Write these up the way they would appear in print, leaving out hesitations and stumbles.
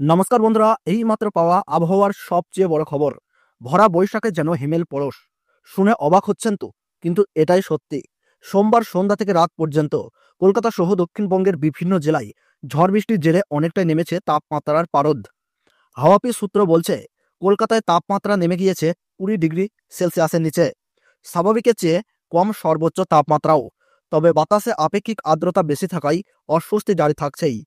নমস্কার বন্ধুরা, এই মাত্র পাওয়া আবহাওয়ার সবচেয়ে বড় খবর। ভরা বৈশাখে যেন হিমেল পরশ। শুনে অবাক হচ্ছেন তো, কিন্তু এটাই সত্যি। সোমবার সন্ধ্যা থেকে রাত পর্যন্ত কলকাতা সহ দক্ষিণবঙ্গের বিভিন্ন জেলায় ঝড় বৃষ্টির জেরে অনেকটাই নেমেছে তাপমাত্রার পারদ। হাওয়াপিস সূত্র বলছে, কলকাতায় তাপমাত্রা নেমে গিয়েছে 20 ডিগ্রি সেলসিয়াসের নিচে। স্বাভাবিকের চেয়ে কম সর্বোচ্চ তাপমাত্রাও। তবে বাতাসে আপেক্ষিক আর্দ্রতা বেশি থাকায় অস্বস্তি জারি থাকছেই।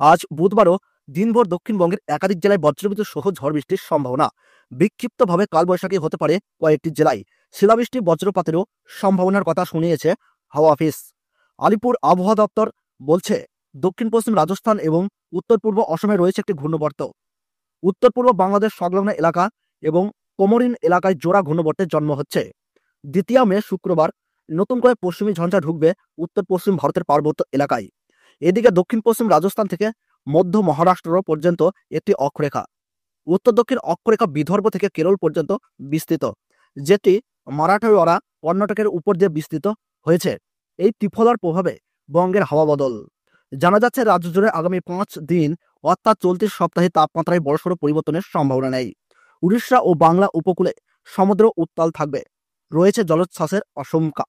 আজ বুধবারও দিনভর দক্ষিণবঙ্গের একাধিক জেলায় বজ্রবিদ্যুৎ সহ ঝড় বৃষ্টির সম্ভাবনা। বিক্ষিপ্তভাবে কালবৈশাখী হতে পারে কয়েকটি জেলায়। শিলাবৃষ্টি বজ্রপাতেরও সম্ভাবনার কথা শুনিয়েছে হাওয়া অফিস। আলিপুর আবহাওয়া দপ্তর বলছে, দক্ষিণ পশ্চিম রাজস্থান এবং উত্তর পূর্ব অসমে রয়েছে একটি ঘূর্ণবর্ত। উত্তর পূর্ব বাংলাদেশ সংলগ্ন এলাকা এবং কোমরিন এলাকায় জোড়া ঘূর্ণবর্তের জন্ম হচ্ছে। 2 মে শুক্রবার নতুন করে পশ্চিমী ঝঞ্ঝা ঢুকবে উত্তর পশ্চিম ভারতের পার্বত্য এলাকায়। এদিকে দক্ষিণ পশ্চিম রাজস্থান থেকে মধ্য মহারাষ্ট্র পর্যন্ত একটি অক্ষরেখা, উত্তর দক্ষিণ অক্ষরেখা বিদর্ভ থেকে কেরল পর্যন্ত বিস্তৃত, যেটি মারাঠাওয়াড়া কর্ণাটকের উপর দিয়ে বিস্তৃত হয়েছে। এই ত্রিফলার প্রভাবে বঙ্গের হাওয়া বদল। জানা যাচ্ছে, রাজ্য জুড়ে আগামী 5 দিন অর্থাৎ চলতি সপ্তাহে তাপমাত্রায় বড়সড় পরিবর্তনের সম্ভাবনা নেই। উড়িষ্যা ও বাংলা উপকূলে সমুদ্র উত্তাল থাকবে, রয়েছে জলোচ্ছ্বাসের আশঙ্কা।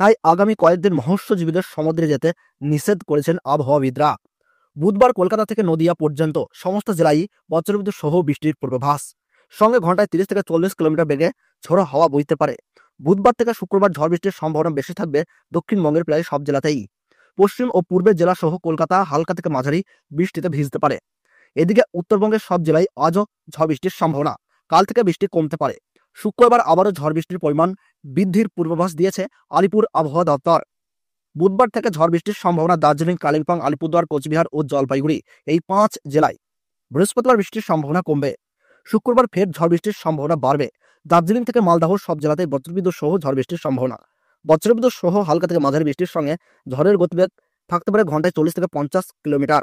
তাই আগামী কয়েকদিন মৎস্যজীবীদের সমুদ্রে যেতে নিষেধ করেছেন আবহাওয়াবিদরা। বুধবার কলকাতা থেকে নদিয়া পর্যন্ত সমস্ত জেলায় বজ্রবিদ্যুৎ সহ বৃষ্টির পূর্বাভাস। সঙ্গে ঘন্টায় 30 থেকে 40 কিলোমিটার বেগে ঝোড়ো হাওয়া বইতে পারে। বুধবার থেকে শুক্রবার ঝড় বৃষ্টির সম্ভাবনা বেশি থাকবে দক্ষিণবঙ্গের প্রায় সব জেলাতেই। পশ্চিম ও পূর্বের জেলা সহ কলকাতা হালকা থেকে মাঝারি বৃষ্টিতে ভিজতে পারে। এদিকে উত্তরবঙ্গের সব জেলায় আজও ঝড় বৃষ্টির সম্ভাবনা। কাল থেকে বৃষ্টি কমতে পারে। শুক্রবার আবারও ঝড় বৃষ্টির পরিমাণ বৃদ্ধির পূর্বাভাস দিয়েছে আলিপুর আবহাওয়া দপ্তর। বুধবার থেকে ঝড় বৃষ্টির সম্ভাবনা দার্জিলিং, কালিম্পং, আলিপুরদুয়ার, কোচবিহার ও জলপাইগুড়ি এই 5 জেলায়। বৃহস্পতিবার বৃষ্টির সম্ভাবনা কমবে। শুক্রবার ফের ঝড় বৃষ্টির সম্ভাবনা বাড়বে। দার্জিলিং থেকে মালদহ সব জেলাতে বজ্রবিদ্যুৎ সহ ঝড় বৃষ্টির সম্ভাবনা। বজ্রবিদ্যুৎ সহ হালকা থেকে মাঝারি বৃষ্টির সঙ্গে ঝড়ের গতিবেগ থাকতে পারে ঘন্টায় 40 থেকে 50 কিলোমিটার।